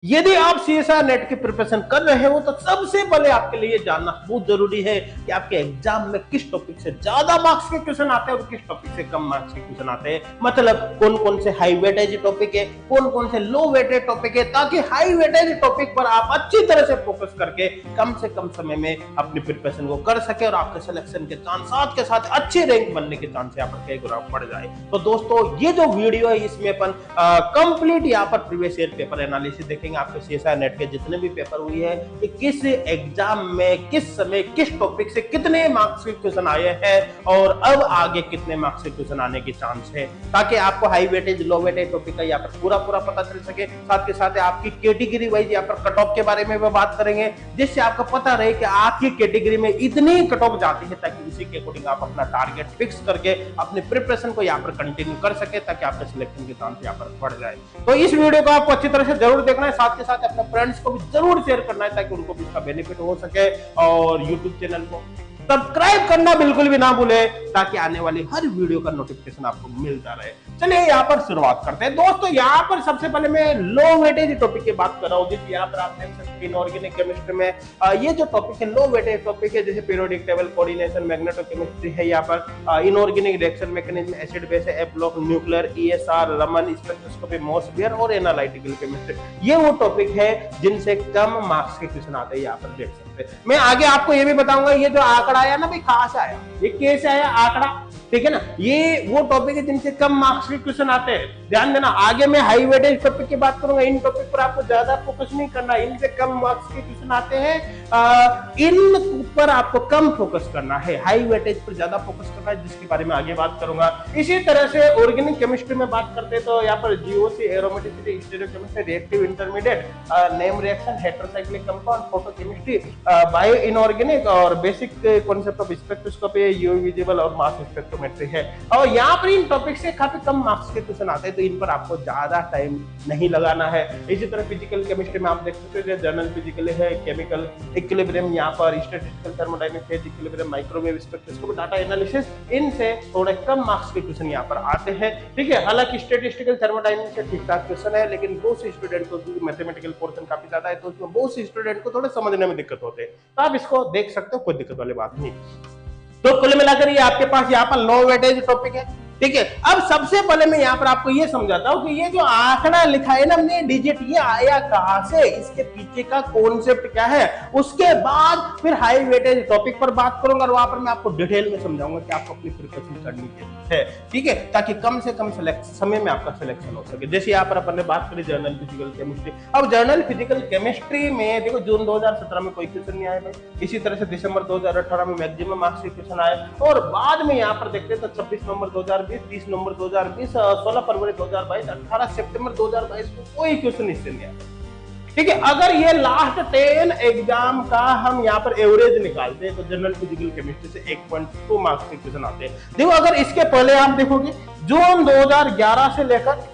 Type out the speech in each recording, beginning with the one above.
यदि आप CSR net की प्रिपरेशन कर रहे हो तो सबसे पहले आपके लिए जानना बहुत जरूरी है कि आपके एग्जाम में किस टॉपिक से ज्यादा मार्क्स के क्वेश्चन आते हैं और किस टॉपिक से कम मार्क्स के क्वेश्चन आते हैं। मतलब कौन कौन से हाई वेटेज टॉपिक है, कौन कौन से लो वेटेज टॉपिक है, ताकि हाई वेटेज टॉपिक पर आप अच्छी तरह से फोकस करके कम से कम समय में अपनी प्रिपरेशन को कर सके और आपके सिलेक्शन के चांस साथ के साथ अच्छे रैंक बनने के चांस यहाँ पर कई गुना बढ़ जाए। तो दोस्तों ये जो वीडियो है इसमें अपन कंप्लीट यहाँ पर प्रीवियस ईयर पेपर एनालिसिस देखेंगे। आपके सीएसआर नेट के जितने भी पेपर हुए हैं कि किस एग्जाम में किस समय किस टॉपिक से कितने मार्क्स के क्वेश्चन आए हैं और अब आगे कितने मार्क्स के क्वेश्चन आने की चांस है, ताकि आपको हाई वेटेज लो वेटेज टॉपिक का यहाँ पर पूरा पता चल सके। साथ के साथ आपकी कैटेगरी वाइज यहाँ पर कट ऑफ के बारे में भी बात करेंगे, जिससे आपको पता रहे कि आपकी कैटेगरी में इतनी कट ऑफ जाती है, ताकि उसी के अकॉर्डिंग आप अपना टारगेट फिक्स करके अपनी प्रिपरेशन को यहाँ पर कंटिन्यू कर सके, ताकि आपके सिलेक्शन के चांस यहाँ पर बढ़ जाए। तो इस वीडियो को आपको अच्छी तरह से जरूर देखना है, साथ के साथ अपने फ्रेंड्स को भी जरूर शेयर करना है, ताकि उनको भी इसका बेनिफिट हो सके। और यूट्यूब चैनल को सब्सक्राइब करना बिल्कुल भी ना भूले, ताकि आने वाली हर वीडियो का नोटिफिकेशन आपको मिलता रहे। चलिए यहाँ पर शुरुआत करते हैं। दोस्तों यहाँ पर सबसे पहले मैं लो वेटेज टॉपिक की बात कर रहा हूँ, जिस यहाँ पर आप देख सकते हैं इनऑर्गेनिक केमिस्ट्री में ये जो टॉपिक है लो वेटेज टॉपिक है, जैसे पीरियोडिक टेबल, कोऑर्डिनेशन, मैग्नेटोकेमिस्ट्री है, यहाँ पर inorganic reaction mechanism, acid base, एप्लॉक, nuclear, ESR, Raman, spectroscopy, Mossbauer और एनालिटिकल केमिस्ट्री, ये वो टॉपिक है जिनसे कम मार्क्स के क्वेश्चन आते हैं। यहाँ पर देख सकते हैं। मैं आगे आपको ये भी बताऊंगा ये जो आंकड़ा आया ना भाई, कहां से आया, ये कैसे आया आंकड़ा, ठीक है ना। ये वो टॉपिक है जिनसे कम मार्क्स के क्वेश्चन आते हैं, ध्यान देना। आगे मैं हाई वेटेज टॉपिक की बात करूंगा, इन टॉपिक पर आपको ज्यादा फोकस नहीं करना, इनसे कम मार्क्स के क्वेश्चन आते हैं, इन पर आपको कम फोकस करना है, हाई वेटेज पर ज्यादा फोकस करना है, जिसके बारे में आगे बात करूंगा। इसी तरह से ऑर्गेनिक केमिस्ट्री में बात करते हैं तो यहाँ पर GOC, aromaticity, stereochemistry, reactive intermediate, name reaction, heterocyclic compound, photochemistry, bio inorganic और basic concept of spectroscopy, UV visible और मास स्पेक्ट्रोमेट्री है। और यहाँ पर इन टॉपिक से काफी कम मार्क्स के क्वेश्चन आते हैं, तो इन पर आपको ज्यादा टाइम नहीं लगाना है। इसी तरह फिजिकल केमिस्ट्री में आप देख सकते हैं जनरल फिजिकल है, केमिकल इक्विलिब्रियम, यहाँ पर statistical thermodynamic phase equilibrium, microwave spectroscopy, data analysis, इनसे थोड़े कम मार्क्स के क्वेश्चन यहाँ पर आते हैं, ठीक है। हालांकि स्टैटिस्टिकल थर्मोडायनामिक्स से ठीक ठाक क्वेश्चन है, लेकिन बहुत से स्टूडेंट को मैथमेटिकल पोर्शन काफी ज्यादा है, तो उसमें बहुत से स्टूडेंट को थोड़ा समझने में दिक्कत होते हैं, तो आप इसको देख सकते हो, कोई दिक्कत वाली बात नहीं। तो कुल मिलाकर ये आपके पास यहाँ पर लो वेटेज टॉपिक है, ठीक है। अब सबसे पहले मैं यहाँ पर आपको ये समझाता हूँ कि ये जो आंकड़ा लिखा है ना हमने डिजिट, ये आया कहां से, इसके पीछे का कॉन्सेप्ट क्या है, उसके बाद फिर हाई वेटेज टॉपिक पर बात करूंगा और वहां पर मैं आपको डिटेल में समझाऊंगा कि आपको अपनी प्रिपरेशन करनी है, ठीक है, ताकि कम से कम समय में आपका सिलेक्शन हो सके। जैसे यहाँ पर अपन ने बात करी जर्नल फिजिकल केमिस्ट्री। अब जर्नल फिजिकल केमिस्ट्री में देखो जून 2017 में कोई क्वेश्चन नहीं आया भाई, इसी तरह से दिसंबर 2018 में मैक्सिमम मार्क्स के क्वेश्चन आए, और बाद में यहाँ पर देखते हैं तो 26 नवंबर 2020, 30 नवंबर 2020, 16 फरवरी 2022, 18 सितंबर 2022 को कोई क्वेश्चन इससे नहीं आया, ठीक है। अगर ये लास्ट 10 एग्जाम का हम यहाँ पर एवरेज निकालते हैं तो जनरल फिजिकल केमिस्ट्री से 1.2 मार्क्स के क्वेश्चन आते हैं। देखो अगर इसके पहले आप देखोगे जून 2011 से लेकर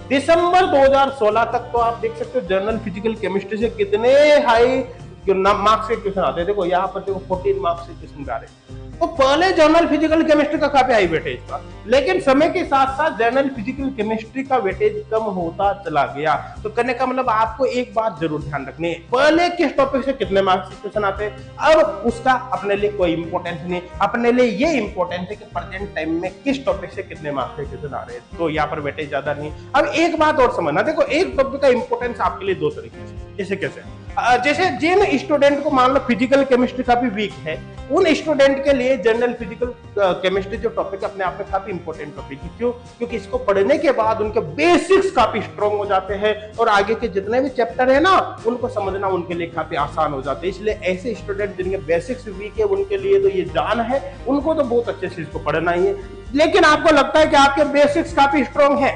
दिसंबर 2016 तक, तो आप देख सकते हो जनरल फिजिकल केमिस्ट्री से कितने हाई मार्क्स के क्वेश्चन आते हैं। देखो यहाँ पर देखो 14 मार्क्स के क्वेश्चन आ रहे हैं, तो पहले जनरल फिजिकल केमिस्ट्री का काफी हाई वेटेज था, लेकिन समय के साथ साथ जनरल फिजिकल केमिस्ट्री का वेटेज कम होता चला गया। तो करने का मतलब आपको एक बात जरूर ध्यान रखनी है, पहले किस टॉपिक से कितने मार्क्स के क्वेश्चन आते हैं, अब उसका अपने लिए कोई इंपॉर्टेंस नहीं, अपने लिए ये इंपॉर्टेंस है कि प्रेजेंट टाइम में किस टॉपिक से कितने मार्क्स के क्वेश्चन आ रहे हैं, तो यहाँ पर वेटेज ज्यादा नहीं। अब एक बात और समझना, देखो एक टॉपिक का इंपॉर्टेंस आपके लिए दो तरीके से, जैसे कैसे, जैसे जिन स्टूडेंट को मान लो फिजिकल केमिस्ट्री काफी वीक है, उन स्टूडेंट के लिए जनरल फिजिकल केमिस्ट्री जो टॉपिक अपने आप में काफी इंपॉर्टेंट टॉपिक है। क्यों? क्योंकि इसको पढ़ने के बाद उनके बेसिक्स काफी स्ट्रॉन्ग हो जाते हैं और आगे के जितने भी चैप्टर है ना उनको समझना उनके लिए काफी आसान हो जाते हैं। इसलिए ऐसे स्टूडेंट जिनके बेसिक्स वीक है उनके लिए तो ये जान है, उनको तो बहुत अच्छे से इसको पढ़ना ही है। लेकिन आपको लगता है कि आपके बेसिक्स काफी स्ट्रॉन्ग है,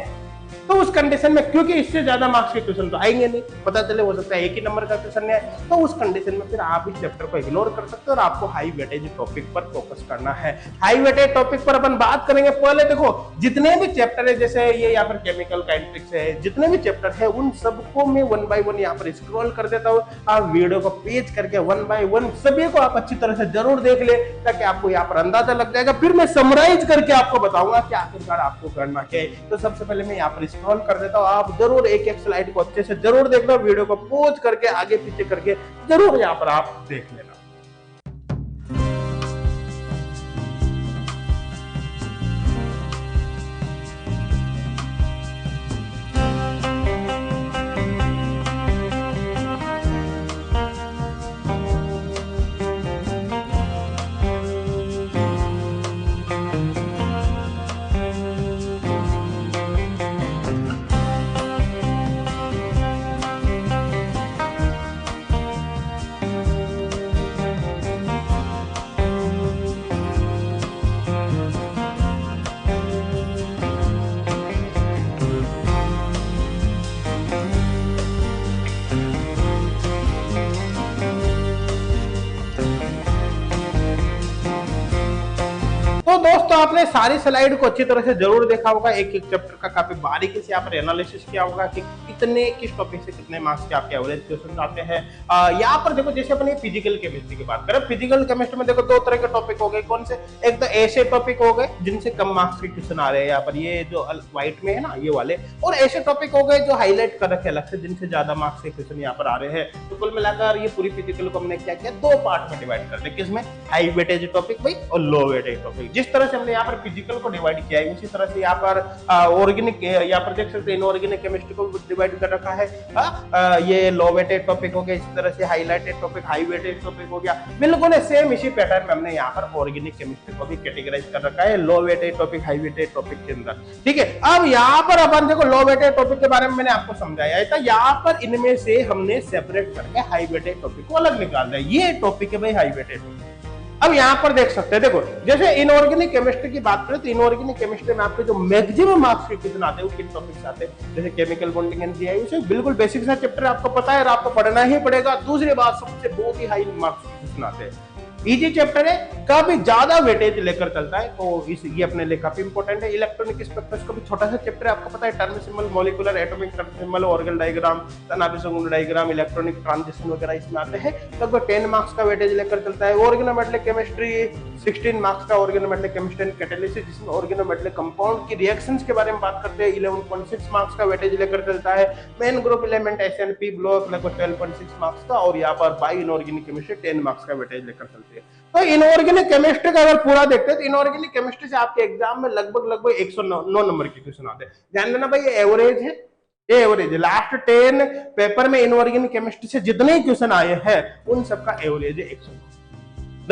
तो उस कंडीशन में क्योंकि इससे ज्यादा मार्क्स के क्वेश्चन तो आएंगे नहीं, पता चले हो सकता है एक ही नंबर का क्वेश्चन है, तो उस कंडीशन में फिर आप इस चैप्टर को इग्नोर कर सकते हो और आपको हाई वेटेज टॉपिक पर फोकस करना है। हाई वेटेज टॉपिक पर अपन बात करेंगे। पहले देखो जितने भी चैप्टर है, जैसे ये यहाँ पर केमिकल काइनेटिक्स है, जितने भी चैप्टर है उन सबको मैं 1 by 1 यहाँ पर स्क्रॉल कर देता हूँ। आप वीडियो को पेज करके 1 by 1 सभी को आप अच्छी तरह से जरूर देख ले, ताकि आपको यहाँ पर अंदाजा लग जाएगा। फिर मैं समराइज करके आपको बताऊंगा कि आखिरकार आपको करना क्या है। तो सबसे पहले मैं यहाँ पर सॉल्व कर देता हूँ। आप जरूर एक एक स्लाइड को अच्छे से जरूर देखना, वीडियो को पॉज करके आगे पीछे करके जरूर यहाँ पर आप देख लेना। तो दोस्तों आपने सारी स्लाइड को अच्छी तरह से जरूर देखा होगा, एक एक चैप्टर का काफी बारीकी से यहाँ पर एनालिसिस किया होगा कि कितने किस टॉपिक से कितने मार्क्स के आपके एवरेज क्वेश्चन आते हैं। यहाँ पर देखो जैसे अपने फिजिकल केमिस्ट्री की बात करें, फिजिकल केमिस्ट्री में देखो दो तरह के टॉपिक हो गए, कौन से, एक तो ऐसे टॉपिक हो गए जिनसे कम मार्क्स के क्वेश्चन आ रहे हैं यहाँ पर, ये जो व्हाइट में है ना ये वाले, और ऐसे टॉपिक हो गए जो हाईलाइट कर रखे अलग से जिनसे ज्यादा मार्क्स के क्वेश्चन यहाँ पर आ रहे हैं। तो कुल मिलाकर ये पूरी फिजिकल को हमने क्या किया, दो पार्ट में डिवाइड कर दिया, किसमें, हाई वेटेज टॉपिक भाई और लो वेटेज टॉपिक। जिस तरह से हमने यहाँ पर फिजिकल को डिवाइड किया है उसी तरह से यहाँ पर ऑर्गेनिक, यहाँ पर देख सकते हैं इनऑर्गेनिक केमिस्ट्री को डिवाइड कर रखा है। ये लो वेटेड टॉपिक हो गया, इसी तरह से highlighted topic high weighted topic हो गया। बिल्कुल सेम इसी पैटर्न में हमने यहाँ पर ऑर्गेनिक केमिस्ट्री को भी कैटेगराइज कर रखा है low weighted topic high weighted topic के अंदर। ठीक है, अब यहाँ पर अपन देखो लो वेटेड टॉपिक के बारे में मैंने आपको समझाया था, यहाँ पर इनमें से हमने सेपरेट करके हाई वेटेड टॉपिक को अलग निकाल दिया। ये टॉपिक है भाई हाई वेटेड टॉपिक। अब यहाँ पर देख सकते हैं, देखो जैसे इनऑर्गेनिक केमिस्ट्री की बात करें तो इनऑर्गेनिक केमिस्ट्री में आपके जो मैक्सिमम मार्क्स के कितने आते हैं वो किन टॉपिक्स आते हैं, जैसे केमिकल बॉन्डिंग एंड जीआई, बिल्कुल बेसिक सा चैप्टर आपको पता है और आपको पढ़ना ही पड़ेगा। दूसरी बात, सबसे बहुत ही हाई मार्क्स के क्वेश्चन आते हैं, इजी चैप्टर है, काफी ज्यादा वेटेज लेकर चलता है, तो ये अपने लिए काफी इंपॉर्टेंट है। इलेक्ट्रॉनिक स्पेक्ट्रोस्कोपी छोटा सा चैप्टर है, आपको पता है, term symbol, molecular, atomic symbol, ऑर्गन diagram, Tanabe Sugano diagram, electronic transition वगैरह इसमें आते हैं। लगभग 10 मार्क्स का वेटेज लेकर चलता है। ऑर्गेनोमेटेलिक केमिस्ट्री 16 मार्क्स का, ऑर्गेनोमेटेलिक केमिस्ट्री एंड कैटालिसिस जिसमें ऑर्गेनोमेटेलिक कंपाउंड की रिएक्शंस के बारे में बात करते हैं, 11.6 मार्क्स का वेटेज लेकर चलता है। Main group element S&P block लगभग 12.6 मार्क्स का, और यहाँ पर बाई इनऑर्गेनिक केमिस्ट्री 10 मार्क्स का वेटेज लेकर चलते हैं। तो इनऑर्गेनिक केमिस्ट्री का अगर पूरा देखते हैं तो इनऑर्गेनिक केमिस्ट्री से आपके एग्जाम में लगभग 109 नंबर के क्वेश्चन आते हैं। ध्यान देना भाई, ये एवरेज है, ये एवरेज है। लास्ट 10 पेपर में इनऑर्गेनिक केमिस्ट्री से जितने क्वेश्चन आए हैं उन सबका एवरेज है 109।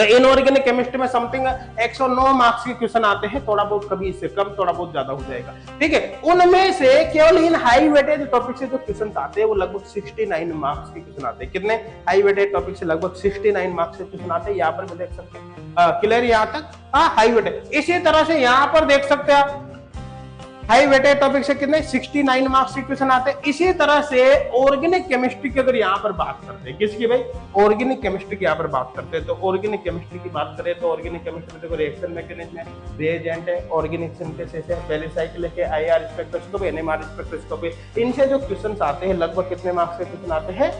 इनऑर्गेनिक केमिस्ट्री में समथिंग 109 मार्क्स के क्वेश्चन आते हैं, थोड़ा बहुत कभी इससे कम थोड़ा बहुत ज्यादा हो जाएगा। ठीक है, उनमें से केवल इन हाई वेटेज टॉपिक से जो क्वेश्चन आते हैं वो लगभग 69 मार्क्स के क्वेश्चन आते हैं। कितने, हाई वेटेज टॉपिक से लगभग 69 मार्क्स के क्वेश्चन आते हैं। यहाँ पर भी देख सकते हैं, क्लियर यहाँ तक, हाई वेटेज। इसी तरह से यहाँ पर देख सकते हैं आप, हाई वेटेड टॉपिक से कितने, 69 मार्क्स के क्वेश्चन आते हैं। इसी तरह से ऑर्गेनिक केमिस्ट्री की अगर यहाँ पर बात करते हैं, किसकी भाई, ऑर्गेनिक केमिस्ट्री की यहाँ पर बात करते हैं, तो ऑर्गेनिक केमिस्ट्री की बात करें तो ऑर्गेनिक केमिस्ट्री में देखो रिएक्शन मैकेनिज्म है, रिएजेंट है, ऑर्गेनिक सिंथेसिस है, पहले साइकिल है, आईआर स्पेक्ट्रोस्कोपी, एनएमआर स्पेक्ट्रोस्कोपी, इनसे जो क्वेश्चन आते हैं लगभग कितने मार्क्स के क्वेश्चन आते हैं,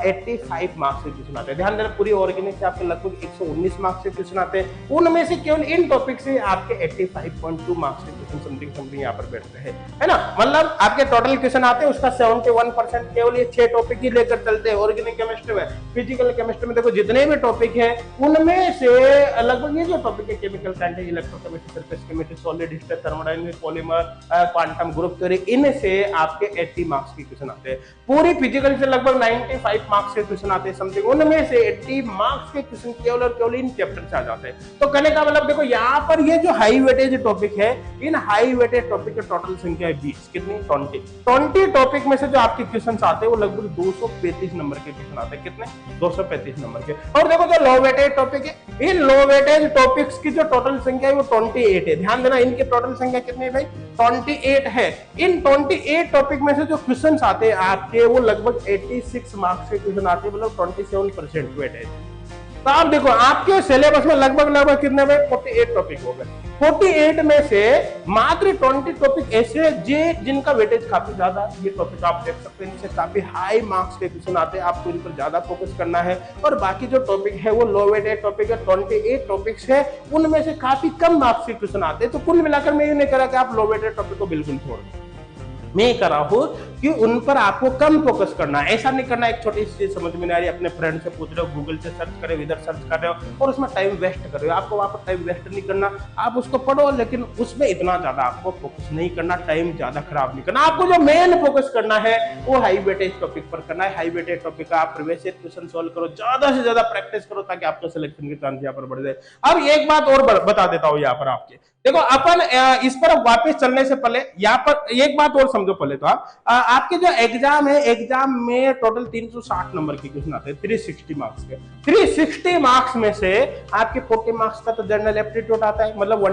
85 मार्क्स के क्वेश्चन आते हैं। ध्यान देना, पूरी ऑर्गेनिक से आपके लगभग 119 मार्क्स के क्वेश्चन आते हैं। उनमें से केवल इन टॉपिक से आपके 85.2 मार्क्स के क्वेश्चन समथिंग यहाँ पर बैठते हैं, है ना। मतलब आपके टोटल क्वेश्चन आते हैं उसका 71% केवल ये 6 टॉपिक ही लेकर चलते हैं ऑर्गेनिक केमिस्ट्री में। फिजिकल केमिस्ट्री में देखो जितने भी टॉपिक है उनमें से लगभग ये जो टॉपिक है, chemical science, electrochemistry, surface chemistry, solid state, thermodynamics, polymer, quantum group theory, इनसे आपके 80 मार्क्स के क्वेश्चन आते हैं। पूरी फिजिकल से लगभग 95 मार्क्स के क्वेश्चन आते हैं समथिंग, उनमें से 80 मार्क्स के क्वेश्चन केवल और केवल इन चैप्टर से आ जाते हैं। तो कहने का मतलब देखो यहाँ पर ये जो हाई वेटेज टॉपिक है, इन हाई वेटेज टॉपिक की टोटल संख्या 20, कितनी, 20 टॉपिक में से जो आपके क्वेश्चन आते हैं वो लगभग 235 नंबर के क्वेश्चन आते हैं। कितने, 235 नंबर के। और देखो जो लो वेटेज टॉपिक है, इन लो वेटेज टॉपिक्स की जो टोटल संख्या है वो 28 है। ध्यान देना, इनकी टोटल संख्या कितनी है भाई, 28 है। इन 28 टॉपिक में से जो क्वेश्चन आते हैं आपके वो लगभग 86 मार्क्स के क्वेश्चन आते हैं, मतलब 27% वेटेज। तो आप देखो आपके सिलेबस में लगभग कितने में 48 टॉपिक हो गए। 48 में से मात्र 20 टॉपिक ऐसे जिनका वेटेज काफी ज्यादा, ये टॉपिक आप देख सकते हैं, इनसे काफी हाई मार्क्स के क्वेश्चन आते हैं, आपको इन पर ज्यादा फोकस करना है। और बाकी जो टॉपिक है वो लो वेटेज टॉपिक है, 28 टॉपिक्स है, उनमें से काफी कम मार्क्स के क्वेश्चन आते हैं। तो कुल मिलाकर मैं ये नहीं कह रहा कि आप लो वेटेज टॉपिक को बिल्कुल छोड़ दें, मैं कह रहा हूँ कि उन पर आपको कम फोकस करना है। ऐसा नहीं करना एक छोटी सी चीज समझ में नहीं आ रही, अपने फ्रेंड से पूछ रहे हो, गूगल से सर्च करे, इधर सर्च कर रहे हो और उसमें टाइम वेस्ट कर रहे हो। आपको वहां पर टाइम वेस्ट नहीं करना, आप उसको पढ़ो लेकिन उसमें इतना ज्यादा आपको फोकस नहीं करना, टाइम ज्यादा खराब नहीं करना। आपको जो मेन फोकस करना है वो हाई वेटेज टॉपिक पर करना है। हाई वेटेज टॉपिक का आप प्रीवियस ईयर क्वेश्चन सोल्व करो, ज्यादा से ज्यादा प्रैक्टिस करो ताकि आपको सिलेक्शन के चांस यहाँ पर बढ़ जाए। अब एक बात और बता देता हूँ यहाँ पर आपके, देखो अपन इस पर वापस चलने से पहले यहाँ पर एक बात और समझो पहले तो आपके जो एग्जाम है, एग्जाम में टोटल 360 नंबर के क्वेश्चन आते हैं 360 मार्क्स के। 360 मार्क्स में से आपके 40 मार्क्स का तो जनरल एप्टीट्यूड आता है, मतलब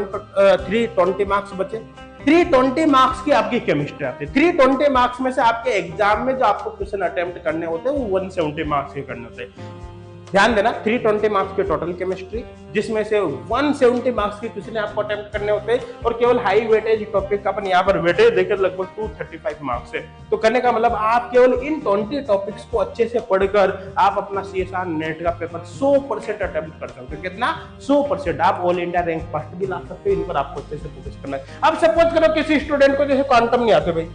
320 मार्क्स बचे। 320 मार्क्स की आपकी केमिस्ट्री आती है। 320 मार्क्स में से आपके एग्जाम में जो आपको क्वेश्चन अटेम्प्ट करने होते हैं वो 170 मार्क्स के करने होते हैं। ध्यान देना, 320 मार्क्स के टोटल केमिस्ट्री, जिसमें से 170 मार्क्स के क्वेश्चन आपको अटेम्प्ट करने होते हैं और केवल हाई वेटेज टॉपिक का अपन यहाँ पर वेटेज देकर लगभग 235 मार्क्स है। तो करने का मतलब आप केवल इन 20 टॉपिक्स को अच्छे से पढ़कर आप अपना CSR नेट का पेपर 100% अटेम्प्ट कर सकते हो। कितना? 100%। आप ऑल इंडिया रैंक फर्स्ट भी ला सकते हो। इन पर आपको अच्छे से फोकस करना है। अब सपोज करो किसी स्टूडेंट को जैसे क्वांटम नहीं आते, भाई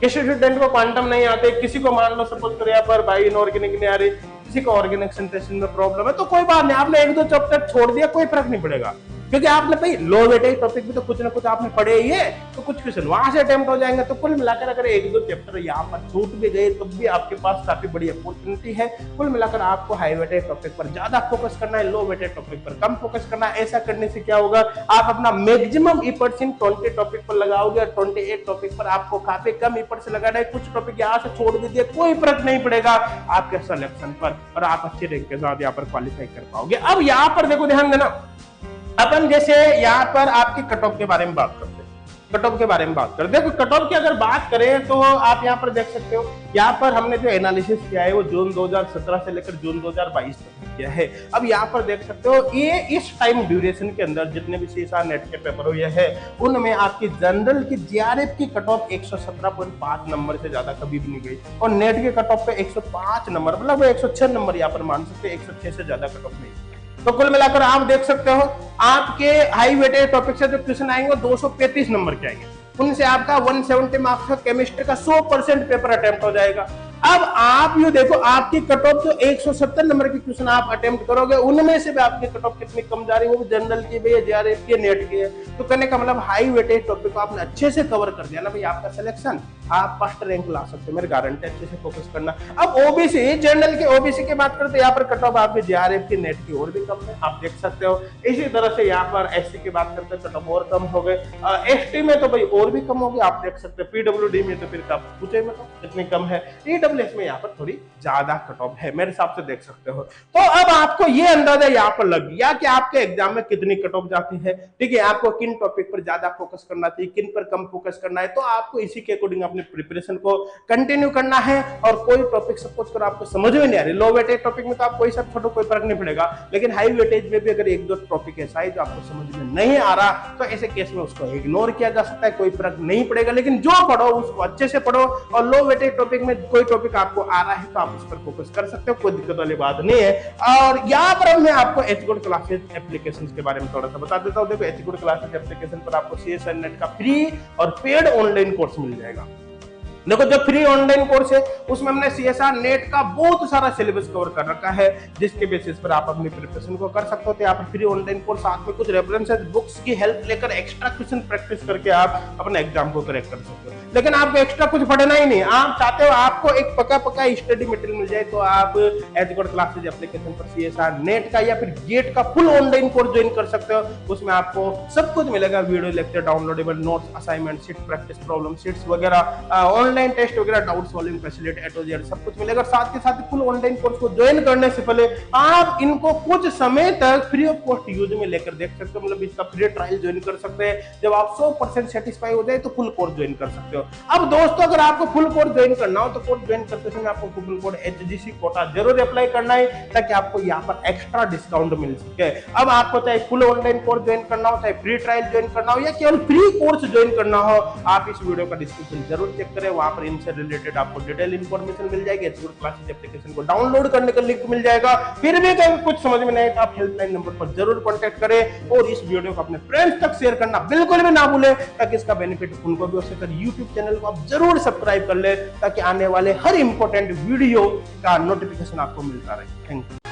किसी स्टूडेंट को क्वांटम नहीं आते, किसी को मान लो सपोज करो यहाँ पर बायो इनऑर्गेनिक नहीं आ रही, किसी को ऑर्गेनिक सिंथेसिस में प्रॉब्लम है, तो कोई बात नहीं, आपने 1-2 चैप्टर छोड़ दिया, कोई फर्क नहीं पड़ेगा, क्योंकि आपने भाई लो वेटेज टॉपिक भी तो कुछ ना कुछ आपने पढ़े ही है, तो कुछ क्वेश्चन वहां से अटेम्प्ट हो जाएंगे। तो कुल मिलाकर अगर 1-2 चैप्टर यहाँ पर छूट भी गए तो भी आपके पास काफी बड़ी अपॉर्चुनिटी है। कुल मिलाकर आपको हाई वेटेज टॉपिक पर ज्यादा फोकस करना है, लो वेटेज टॉपिक पर कम फोकस करना है। ऐसा करने से क्या होगा, आप अपना मैक्सिमम एफर्ट्स 20 टॉपिक पर लगाओगे और 28 टॉपिक पर आपको काफी कम एफर्ट्स लगाना है। कुछ टॉपिक यहाँ से छोड़ दीजिए, कोई फर्क नहीं पड़ेगा आपके सिलेक्शन पर और आप अच्छे रैंक के साथ यहाँ पर क्वालिफाई कर पाओगे। अब यहाँ पर देखो, ध्यान देना, अपन जैसे यहाँ पर आपकी कट ऑफ के बारे में बात करते हैं। कट ऑफ के बारे में बात करें, देखो कट ऑफ की अगर बात करें तो आप यहाँ पर देख सकते हो, यहाँ पर हमने जो एनालिसिस किया है वो जून 2017 से लेकर जून 2022 तक किया है। अब यहाँ पर देख सकते हो ये इस टाइम ड्यूरेशन के अंदर जितने भी CSR नेट के पेपर हुए हैं उनमें आपकी जनरल की JRF की कट ऑफ 117.5 नंबर से ज्यादा कभी भी नहीं गई और नेट के कट ऑफ पे 105 नंबर, मतलब 106 नंबर यहाँ पर मान सकते हैं, 106 से ज्यादा कट ऑफ नहीं। तो कुल मिलाकर आप देख सकते हो आपके हाई वेटेज टॉपिक से जो क्वेश्चन आएंगे 235 नंबर के आएंगे, उनसे आपका 170 मार्क्स का केमिस्ट्री का 100% पेपर अटेम्प्ट हो जाएगा। अब आप ये देखो आपकी कट ऑफ जो 170 नंबर के क्वेश्चन आप अटेम्प्ट करोगे उनमें से भी आपकी कट ऑफ कितनी कम जा रही है, वो भी जनरल की भी है, JRF की, नेट की है। तो कहने का मतलब हाई वेटेज टॉपिक को आपने अच्छे से कवर कर दिया ना भाई, आपका सिलेक्शन आप फर्स्ट रैंक ला सकते हो, मेरी गारंटी। अच्छे से फोकस करना। अब ओबीसी, जनरल के ओबीसी की बात करते हैं, यहाँ पर कट ऑफ आपकी JRF की, नेट की और भी कम है, आप देख सकते हो। इसी तरह से यहाँ पर SC की बात करते हैं, कट ऑफ और कम हो गए। ST में तो भाई और भी कम हो गई, आप देख सकते हैं। PWD में तो फिर पूछे में तो इतनी कम है। EWS में यहाँ पर थोड़ी ज्यादा कट ऑफ है, मेरे हिसाब से देख सकते हो। तो अब आपको ये अंदाजा यहाँ पर लग गया कि आपके एग्जाम में कितनी कट ऑफ जाती है, ठीक है, आपको किन टॉपिक पर ज्यादा फोकस करना चाहिए, किन पर कम फोकस करना है। तो आपको इसी के अकॉर्डिंग अपने प्रिपरेशन को कंटिन्यू करना है। और कोई टॉपिक सपोज करो आपको समझ में नहीं आ रही, लो वेटेज टॉपिक में तो आप कोई सा छोड़ो, कोई फर्क नहीं पड़ेगा, लेकिन हाई वेटेज में भी अगर 1-2 टॉपिक ऐसा है जो आपको समझ में नहीं आ रहा तो ऐसे केस में उसको इग्नोर किया जा सकता है, कोई फर्क नहीं पड़ेगा। लेकिन जो पढ़ो उसको अच्छे से पढ़ो और लो वेटेज टॉपिक में कोई टॉपिक आपको आ रहा है तो आप उस पर फोकस कर सकते हो, कोई दिक्कत वाली बात नहीं है। और यहाँ पर मैं आपको HGOD क्लासेस एप्लीकेशन के बारे में थोड़ा सा बता देता हूँ। देखो HGOD क्लासेस एप्लीकेशन पर आपको CSR नेट का फ्री और पेड ऑनलाइन कोर्स मिल जाएगा। देखो जो फ्री ऑनलाइन कोर्स है उसमें हमने CSR नेट का बहुत सारा सिलेबस कवर कर रखा है, जिसके बेसिस पर आप अपनी प्रिपरेशन को कर सकते हो। तो यहाँ पर फ्री ऑनलाइन कोर्स, साथ में कुछ रेफरेंसेस बुक्स की हेल्प लेकर एक्स्ट्रा क्वेश्चन प्रैक्टिस करके आप अपने एग्जाम को करेक्ट कर सकते हो। लेकिन आपको एक्स्ट्रा कुछ पढ़ना ही नहीं, आप चाहते हो आपको एक पक्का स्टडी मटेरियल मिल जाए तो आप HGOD क्लासेज एप्लीकेशन पर CSR नेट का या फिर गेट का फुल ऑनलाइन कोर्स ज्वाइन कर सकते हो। उसमें आपको सब कुछ मिलेगा, video lecture, downloadable notes, assignment sheet, practice problem sheets वगैरह, ऑनलाइन टेस्ट वगैरह, doubt solving facility, A to Z सब कुछ मिलेगा। साथ के साथ फुल ऑनलाइन कोर्स को ज्वाइन करने से पहले आप इनको कुछ समय तक फ्री ऑफ कॉस्ट यूज में लेकर देख सकते हो, मतलब इसका फ्री ट्रायल ज्वाइन कर सकते हैं। जब आप 100% सेटिस्फाई हो जाए तो फुल कोर्स ज्वाइन कर सकते हो। अब दोस्तों अगर आपको फुल कोर्स ज्वाइन करना हो तो कोर्स ज्वाइन करते समय आपको कूपन कोड HGC कोटा जरूर अप्लाई करना है ताकि आपको यहाँ पर एक्स्ट्रा डिस्काउंट मिल सके। अब आपको चाहे फुल ऑनलाइन कोर्स ज्वाइन करना हो, चाहे फ्री ट्रायल ज्वाइन करना हो या केवल फ्री कोर्स ज्वाइन करना हो, आप इस वीडियो का डिस्क्रिप्शन जरूर चेक करें, वहां पर इनसे रिलेटेड आपको डिटेल इन्फॉर्मेशन मिल जाएगी। एचगुरु क्लासेस एप्लीकेशन को डाउनलोड करने का लिंक मिल जाएगा। फिर भी अगर कुछ समझ में नहीं आए तो आप हेल्पलाइन नंबर पर जरूर कॉन्टेक्ट करें और इस वीडियो को अपने फ्रेंड्स तक शेयर करना बिल्कुल भी ना भूलें, ताकि इसका बेनिफिट उनको भी हो सके। यूट्यूब चैनल को आप जरूर सब्सक्राइब कर ले ताकि आने वाले हर इंपॉर्टेंट वीडियो का नोटिफिकेशन आपको मिलता रहे। Thank you.